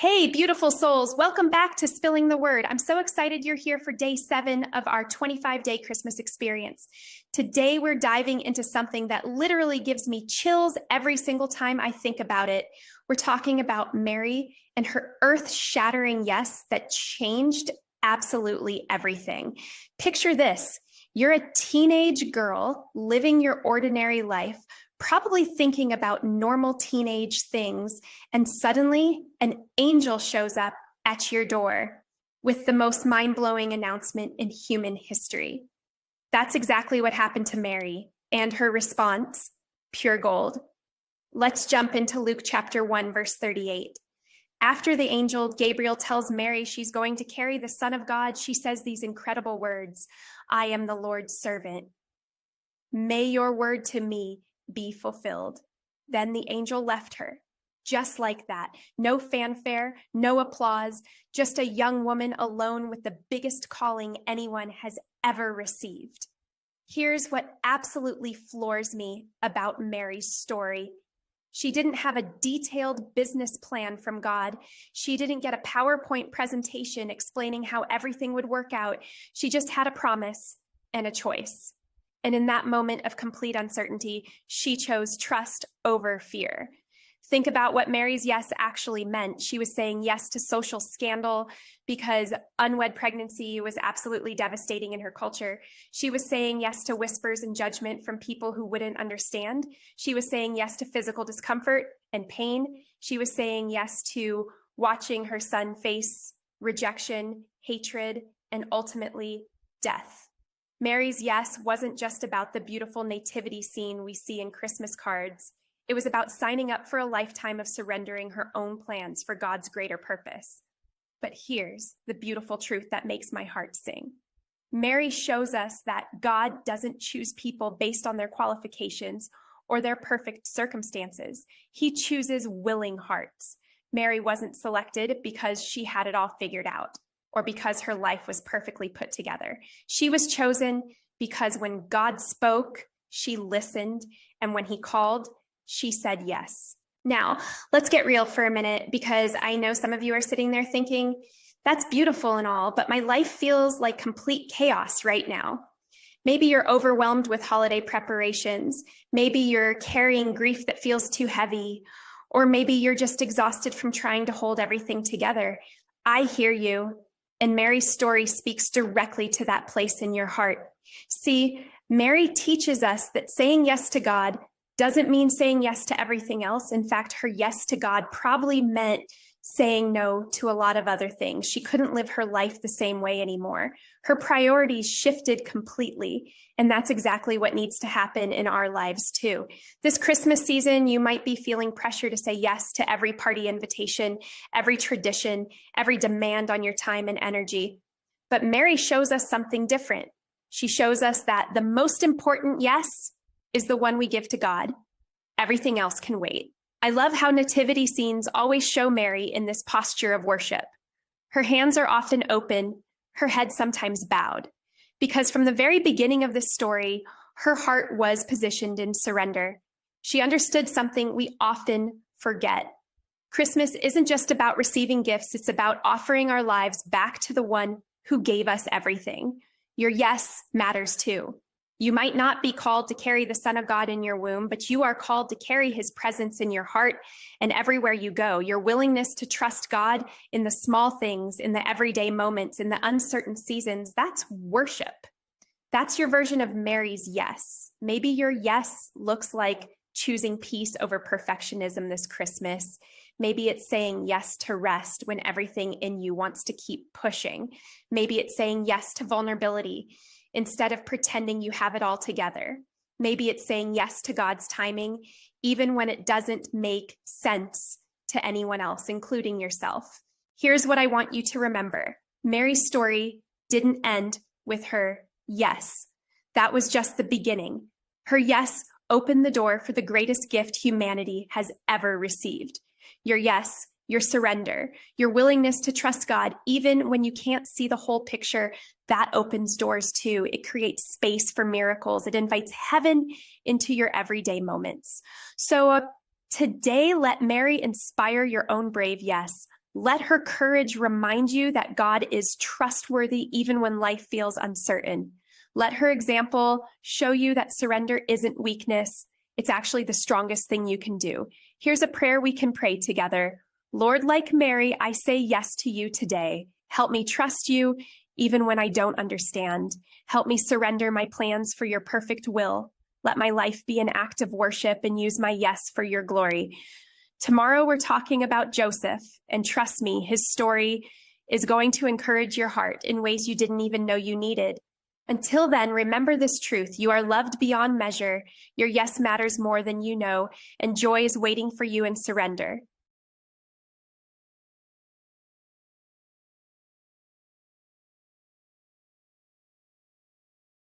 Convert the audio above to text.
Hey, beautiful souls. Welcome back to Spilling the Word. I'm so excited you're here for day 7 of our 25-day Christmas experience. Today, we're diving into something that literally gives me chills every single time I think about it. We're talking about Mary and her earth-shattering yes that changed absolutely everything. Picture this. You're a teenage girl living your ordinary life, probably thinking about normal teenage things, and suddenly an angel shows up at your door with the most mind-blowing announcement in human history. That's exactly what happened to Mary, and her response, pure gold. Let's jump into Luke chapter 1, verse 38. After the angel Gabriel tells Mary she's going to carry the Son of God, she says these incredible words, "I am the Lord's servant. May your word to me be fulfilled." Then the angel left her, just like that. No fanfare, no applause, just a young woman alone with the biggest calling anyone has ever received. Here's what absolutely floors me about Mary's story. She didn't have a detailed business plan from God. She didn't get a PowerPoint presentation explaining how everything would work out. She just had a promise and a choice. And in that moment of complete uncertainty, she chose trust over fear. Think about what Mary's yes actually meant. She was saying yes to social scandal because unwed pregnancy was absolutely devastating in her culture. She was saying yes to whispers and judgment from people who wouldn't understand. She was saying yes to physical discomfort and pain. She was saying yes to watching her son face rejection, hatred, and ultimately death. Mary's yes wasn't just about the beautiful nativity scene we see in Christmas cards. It was about signing up for a lifetime of surrendering her own plans for God's greater purpose. But here's the beautiful truth that makes my heart sing. Mary shows us that God doesn't choose people based on their qualifications or their perfect circumstances. He chooses willing hearts. Mary wasn't selected because she had it all figured out, or because her life was perfectly put together. She was chosen because when God spoke, she listened, and when he called, she said yes. Now, let's get real for a minute, because I know some of you are sitting there thinking, that's beautiful and all, but my life feels like complete chaos right now. Maybe you're overwhelmed with holiday preparations. Maybe you're carrying grief that feels too heavy, or maybe you're just exhausted from trying to hold everything together. I hear you. And Mary's story speaks directly to that place in your heart. See, Mary teaches us that saying yes to God doesn't mean saying yes to everything else. In fact, her yes to God probably meant saying no to a lot of other things. She couldn't live her life the same way anymore. Her priorities shifted completely, and that's exactly what needs to happen in our lives too. This Christmas season, you might be feeling pressure to say yes to every party invitation, every tradition, every demand on your time and energy. But Mary shows us something different. She shows us that the most important yes is the one we give to God. Everything else can wait. I love how nativity scenes always show Mary in this posture of worship. Her hands are often open, her head sometimes bowed, because from the very beginning of this story, her heart was positioned in surrender. She understood something we often forget. Christmas isn't just about receiving gifts, it's about offering our lives back to the one who gave us everything. Your yes matters too. You might not be called to carry the Son of God in your womb, but you are called to carry his presence in your heart and everywhere you go. Your willingness to trust God in the small things, in the everyday moments, in the uncertain seasons, that's worship. That's your version of Mary's yes. Maybe your yes looks like choosing peace over perfectionism this Christmas. Maybe it's saying yes to rest when everything in you wants to keep pushing. Maybe it's saying yes to vulnerability instead of pretending you have it all together. Maybe it's saying yes to God's timing, even when it doesn't make sense to anyone else, including yourself. Here's what I want you to remember. Mary's story didn't end with her yes. That was just the beginning. Her yes opened the door for the greatest gift humanity has ever received. Your yes, your surrender, your willingness to trust God, even when you can't see the whole picture, that opens doors too. It creates space for miracles. It invites heaven into your everyday moments. So today, let Mary inspire your own brave yes. Let her courage remind you that God is trustworthy even when life feels uncertain. Let her example show you that surrender isn't weakness. It's actually the strongest thing you can do. Here's a prayer we can pray together. Lord, like Mary, I say yes to you today. Help me trust you even when I don't understand. Help me surrender my plans for your perfect will. Let my life be an act of worship and use my yes for your glory. Tomorrow we're talking about Joseph, and trust me, his story is going to encourage your heart in ways you didn't even know you needed. Until then, remember this truth. You are loved beyond measure. Your yes matters more than you know, and joy is waiting for you in surrender.